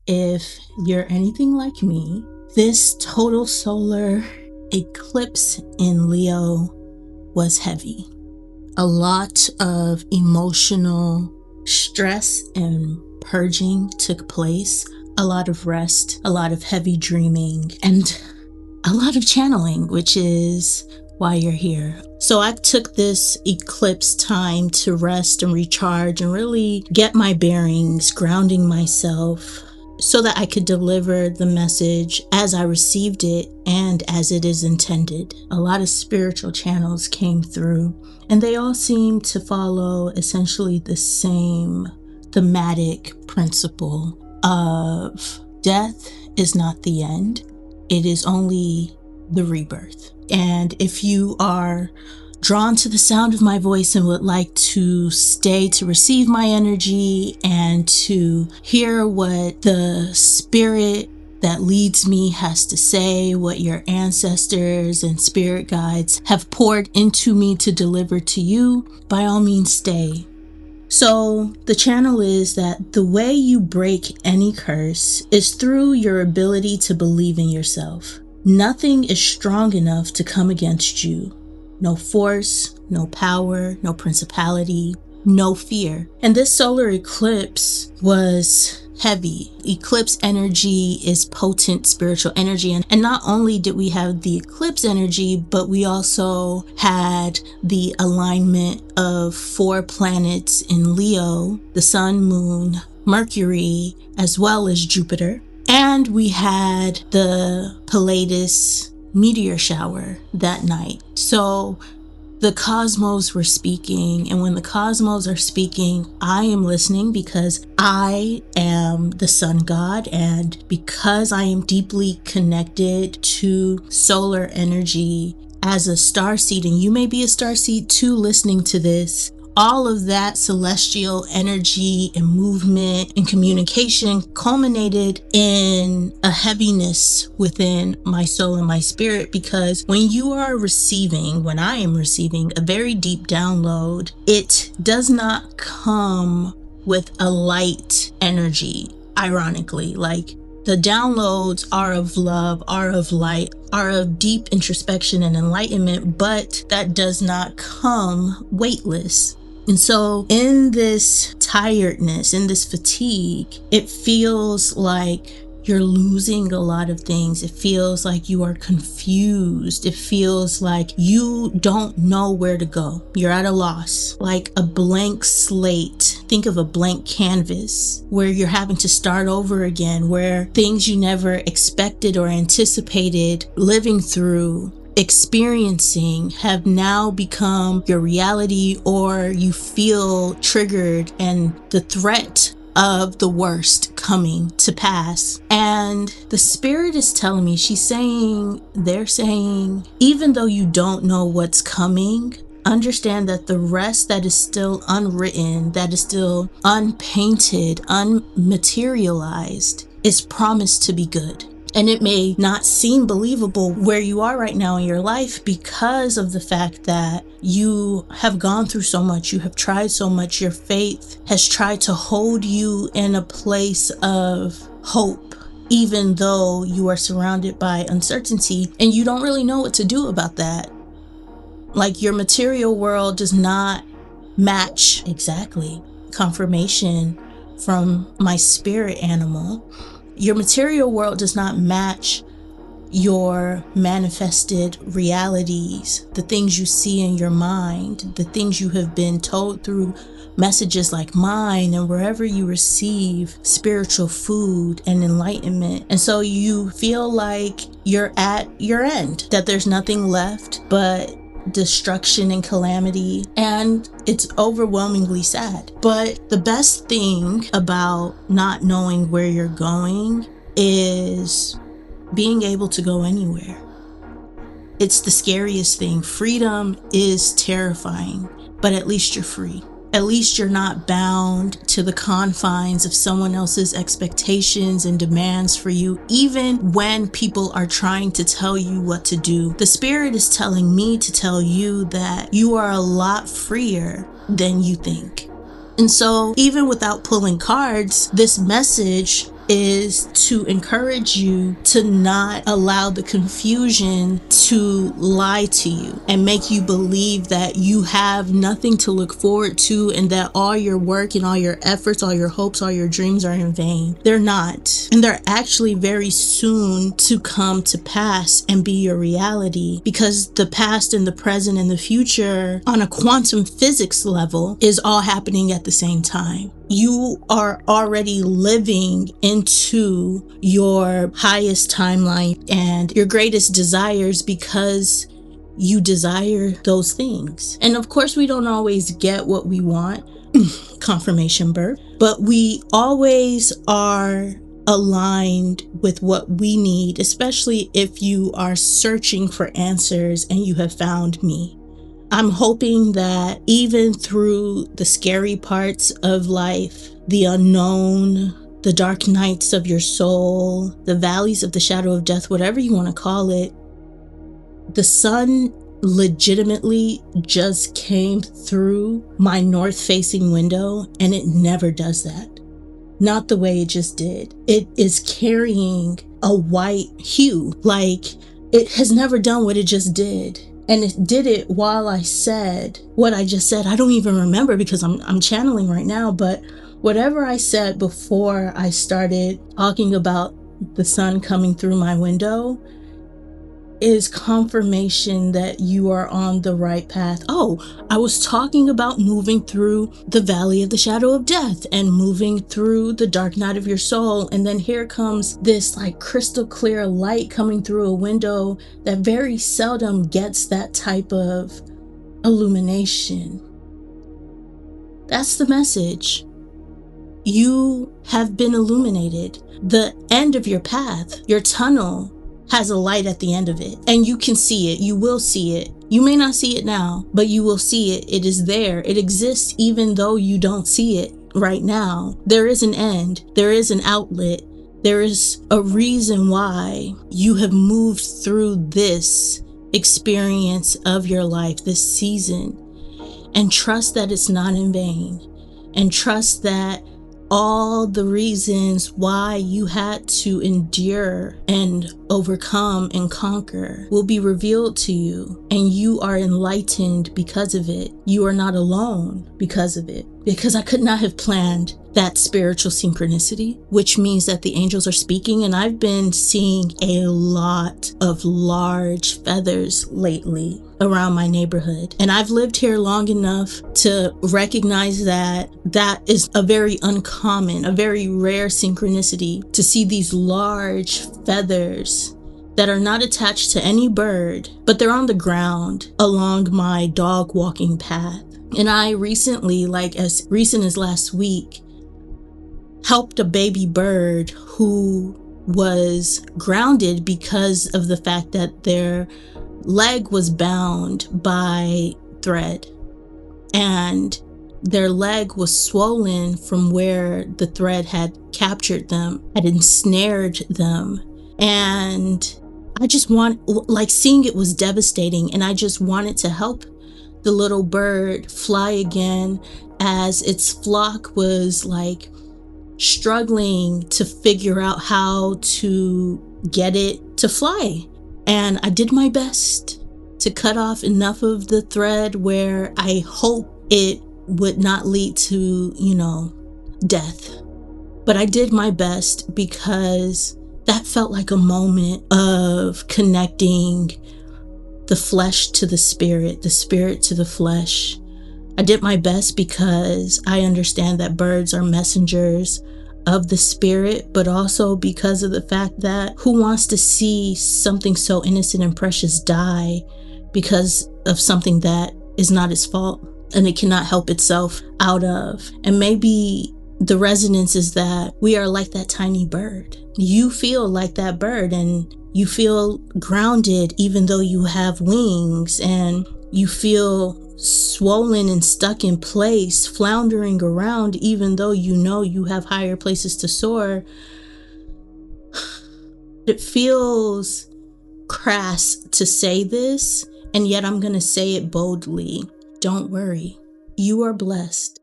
if you're anything like me, this total solar eclipse in Leo was heavy. A lot of emotional stress and purging took place, a lot of rest, a lot of heavy dreaming, and a lot of channeling, which is why you're here. So I took this eclipse time to rest and recharge and really get my bearings, grounding myself so that I could deliver the message as I received it and as it is intended. A lot of spiritual channels came through, and they all seem to follow essentially the same thematic principle of death is not the end. It is only the rebirth. And if you are drawn to the sound of my voice and would like to stay to receive my energy and to hear what the spirit that leads me has to say, what your ancestors and spirit guides have poured into me to deliver to you, by all means stay. So the channel is that the way you break any curse is through your ability to believe in yourself. Nothing is strong enough to come against you. No force, no power, no principality, no fear. And this solar eclipse was heavy. Eclipse energy is potent spiritual energy. And not only did we have the eclipse energy, but we also had the alignment of 4 planets in Leo, the sun, moon, Mercury, as well as Jupiter. And we had the Pallades meteor shower that night. So the cosmos were speaking, and when the cosmos are speaking, I am listening because I am the sun god, and because I am deeply connected to solar energy as a starseed, and you may be a starseed too listening to this. All of that celestial energy and movement and communication culminated in a heaviness within my soul and my spirit, because when you are receiving, when I am receiving a very deep download, it does not come with a light energy, ironically. Like, the downloads are of love, are of light, are of deep introspection and enlightenment, but that does not come weightless. And so in this tiredness, in this fatigue, it feels like you're losing a lot of things. It feels like you are confused. It feels like you don't know where to go. You're at a loss, like a blank slate. Think of a blank canvas where you're having to start over again, where things you never expected or anticipated living through, experiencing, have now become your reality, or you feel triggered and the threat of the worst coming to pass. And the spirit is telling me, they're saying, even though you don't know what's coming, understand that the rest that is still unwritten, that is still unpainted, unmaterialized, is promised to be good. And it may not seem believable where you are right now in your life because of the fact that you have gone through so much, you have tried so much, your faith has tried to hold you in a place of hope, even though you are surrounded by uncertainty and you don't really know what to do about that. Like, your material world does not match exactly confirmation from my spirit animal. Your material world does not match your manifested realities, the things you see in your mind, the things you have been told through messages like mine and wherever you receive spiritual food and enlightenment. And so you feel like you're at your end, that there's nothing left but destruction and calamity, and it's overwhelmingly sad. But the best thing about not knowing where you're going is being able to go anywhere. It's the scariest thing. Freedom is terrifying, but at least you're free. At least you're not bound to the confines of someone else's expectations and demands for you, even when people are trying to tell you what to do. The spirit is telling me to tell you that you are a lot freer than you think. And so, even without pulling cards, this message is to encourage you to not allow the confusion to lie to you and make you believe that you have nothing to look forward to and that all your work and all your efforts, all your hopes, all your dreams are in vain. They're not. And they're actually very soon to come to pass and be your reality, because the past and the present and the future on a quantum physics level is all happening at the same time. You are already living into your highest timeline and your greatest desires because you desire those things. And of course, we don't always get what we want, confirmation birth, but we always are aligned with what we need, especially if you are searching for answers and you have found me. I'm hoping that even through the scary parts of life, the unknown, the dark nights of your soul, the valleys of the shadow of death, whatever you want to call it, the sun legitimately just came through my north-facing window, and it never does that. Not the way it just did. It is carrying a white hue, like it has never done what it just did. And it did it while I said what I just said. I don't even remember because I'm channeling right now, but whatever I said before I started talking about the sun coming through my window is confirmation that you are on the right path. Oh, I was talking about moving through the valley of the shadow of death and moving through the dark night of your soul. And then here comes this like crystal clear light coming through a window that very seldom gets that type of illumination. That's the message. You have been illuminated. The end of your path, your tunnel, has a light at the end of it, and you can see it. You will see it. You may not see it now, but you will see it. It is there. It exists even though you don't see it right now. There is an end. There is an outlet. There is a reason why you have moved through this experience of your life, this season, and trust that it's not in vain, and trust that all the reasons why you had to endure and overcome and conquer will be revealed to you, and you are enlightened because of it. You are not alone because of it, because I could not have planned that spiritual synchronicity, which means that the angels are speaking. And I've been seeing a lot of large feathers lately around my neighborhood. And I've lived here long enough to recognize that that is a very uncommon, a very rare synchronicity, to see these large feathers that are not attached to any bird, but they're on the ground along my dog walking path. And I recently, like as recent as last week, helped a baby bird who was grounded because of the fact that their leg was bound by thread, and their leg was swollen from where the thread had captured them, had ensnared them. And I just seeing it was devastating, and I just wanted to help the little bird fly again, as its flock was like struggling to figure out how to get it to fly. And I did my best to cut off enough of the thread where I hope it would not lead to, death. But I did my best because that felt like a moment of connecting the flesh to the spirit to the flesh. I did my best because I understand that birds are messengers of the spirit, but also because of the fact that who wants to see something so innocent and precious die because of something that is not its fault and it cannot help itself out of? And maybe the resonance is that we are like that tiny bird. You feel like that bird, and you feel grounded even though you have wings, and you feel swollen and stuck in place, floundering around even though you have higher places to soar. It feels crass to say this, and yet I'm going to say it boldly. Don't worry. You are blessed.